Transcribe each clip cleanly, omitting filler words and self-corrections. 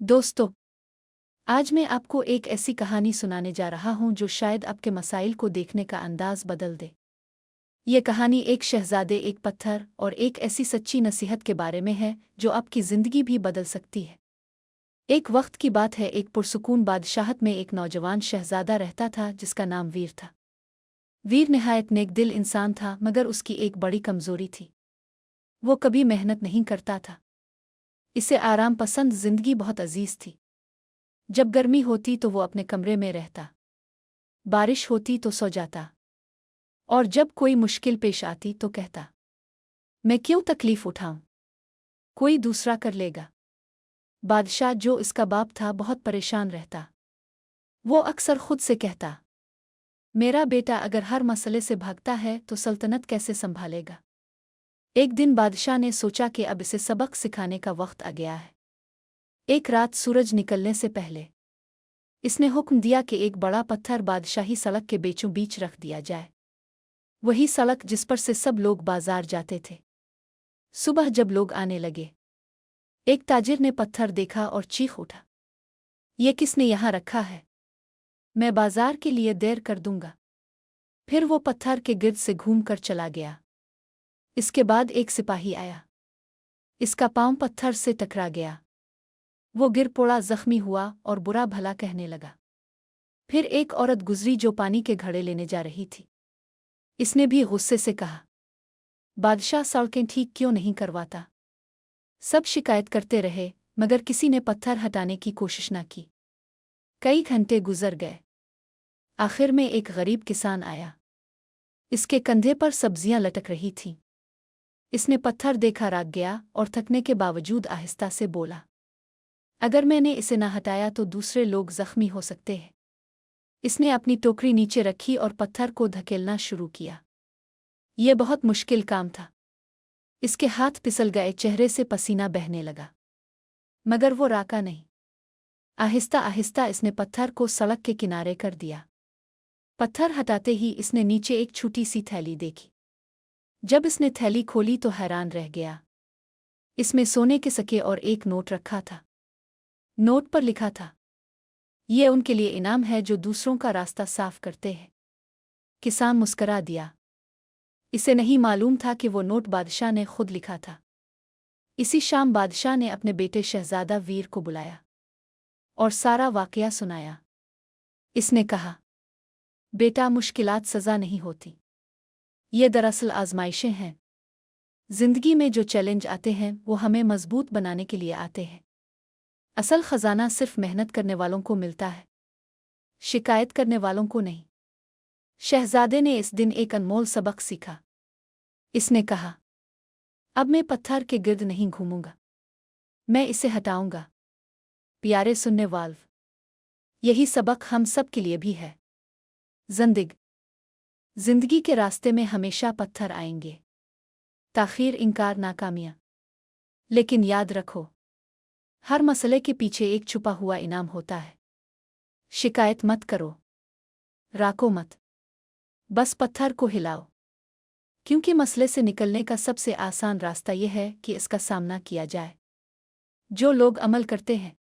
दोस्तों, आज मैं आपको एक ऐसी कहानी सुनाने जा रहा हूं जो शायद आपके मसाइल को देखने का अंदाज बदल दे। ये कहानी एक शहजादे, एक पत्थर और एक ऐसी सच्ची नसीहत के बारे में है जो आपकी ज़िंदगी भी बदल सकती है। एक वक्त की बात है, एक पुरसुकून बादशाहत में एक नौजवान शहजादा रहता था जिसका नाम वीर था। वीर निहायत नेक दिल इंसान था, मगर उसकी एक बड़ी कमज़ोरी थी। वो कभी मेहनत नहीं करता था। इसे आराम पसंद ज़िंदगी बहुत अजीज थी। जब गर्मी होती तो वो अपने कमरे में रहता, बारिश होती तो सो जाता, और जब कोई मुश्किल पेश आती तो कहता, मैं क्यों तकलीफ उठाऊं, कोई दूसरा कर लेगा। बादशाह, जो इसका बाप था, बहुत परेशान रहता। वो अक्सर खुद से कहता, मेरा बेटा अगर हर मसले से भागता है तो सल्तनत कैसे संभालेगा। एक दिन बादशाह ने सोचा कि अब इसे सबक सिखाने का वक्त आ गया है। एक रात सूरज निकलने से पहले इसने हुक्म दिया कि एक बड़ा पत्थर बादशाही सड़क के बीचों बीच रख दिया जाए, वही सड़क जिस पर से सब लोग बाजार जाते थे। सुबह जब लोग आने लगे, एक ताजिर ने पत्थर देखा और चीख उठा, ये किसने यहाँ रखा है, मैं बाजार के लिए देर कर दूंगा। फिर वो पत्थर के गिर्द से घूम कर चला गया। इसके बाद एक सिपाही आया, इसका पाँव पत्थर से टकरा गया। वो गिर पड़ा, जख्मी हुआ और बुरा भला कहने लगा। फिर एक औरत गुजरी जो पानी के घड़े लेने जा रही थी। इसने भी गुस्से से कहा, बादशाह सड़कें ठीक क्यों नहीं करवाता। सब शिकायत करते रहे, मगर किसी ने पत्थर हटाने की कोशिश न की। कई घंटे गुजर गए। आखिर में एक गरीब किसान आया। इसके कंधे पर सब्जियां लटक रही थीं। इसने पत्थर देखा, राग गया और थकने के बावजूद आहिस्ता से बोला, अगर मैंने इसे न हटाया तो दूसरे लोग जख्मी हो सकते हैं। इसने अपनी टोकरी नीचे रखी और पत्थर को धकेलना शुरू किया। यह बहुत मुश्किल काम था। इसके हाथ फिसल गए, चेहरे से पसीना बहने लगा, मगर वो राका नहीं। आहिस्ता आहिस्ता इसने पत्थर को सड़क के किनारे कर दिया। पत्थर हटाते ही इसने नीचे एक छोटी सी थैली देखी। जब इसने थैली खोली तो हैरान रह गया। इसमें सोने के सिक्के और एक नोट रखा था। नोट पर लिखा था, ये उनके लिए इनाम है जो दूसरों का रास्ता साफ करते हैं। किसान मुस्करा दिया। इसे नहीं मालूम था कि वो नोट बादशाह ने खुद लिखा था। इसी शाम बादशाह ने अपने बेटे शहजादा वीर को बुलाया और सारा वाकया सुनाया। इसने कहा, बेटा, मुश्किलात सज़ा नहीं होती, ये दरअसल आजमाइशें हैं। जिंदगी में जो चैलेंज आते हैं वो हमें मजबूत बनाने के लिए आते हैं। असल खजाना सिर्फ मेहनत करने वालों को मिलता है, शिकायत करने वालों को नहीं। शहजादे ने इस दिन एक अनमोल सबक सीखा। इसने कहा, अब मैं पत्थर के गिर्द नहीं घूमूंगा, मैं इसे हटाऊंगा। प्यारे सुनने वाल्व, यही सबक हम सब के लिए भी है। जिंदगी के रास्ते में हमेशा पत्थर आएंगे, ताखीर, इनकार, नाकामियां। लेकिन याद रखो, हर मसले के पीछे एक छुपा हुआ इनाम होता है। शिकायत मत करो, राको मत, बस पत्थर को हिलाओ, क्योंकि मसले से निकलने का सबसे आसान रास्ता यह है कि इसका सामना किया जाए। जो लोग अमल करते हैं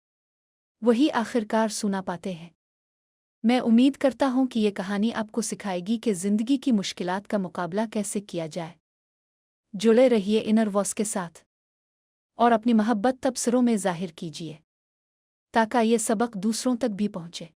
वही आखिरकार सुना पाते हैं। मैं उम्मीद करता हूं कि ये कहानी आपको सिखाएगी कि जिंदगी की मुश्किलात का मुकाबला कैसे किया जाए। जुड़े रहिए इनर वॉइस के साथ और अपनी मोहब्बत तबसरों में जाहिर कीजिए ताकि ये सबक दूसरों तक भी पहुंचे।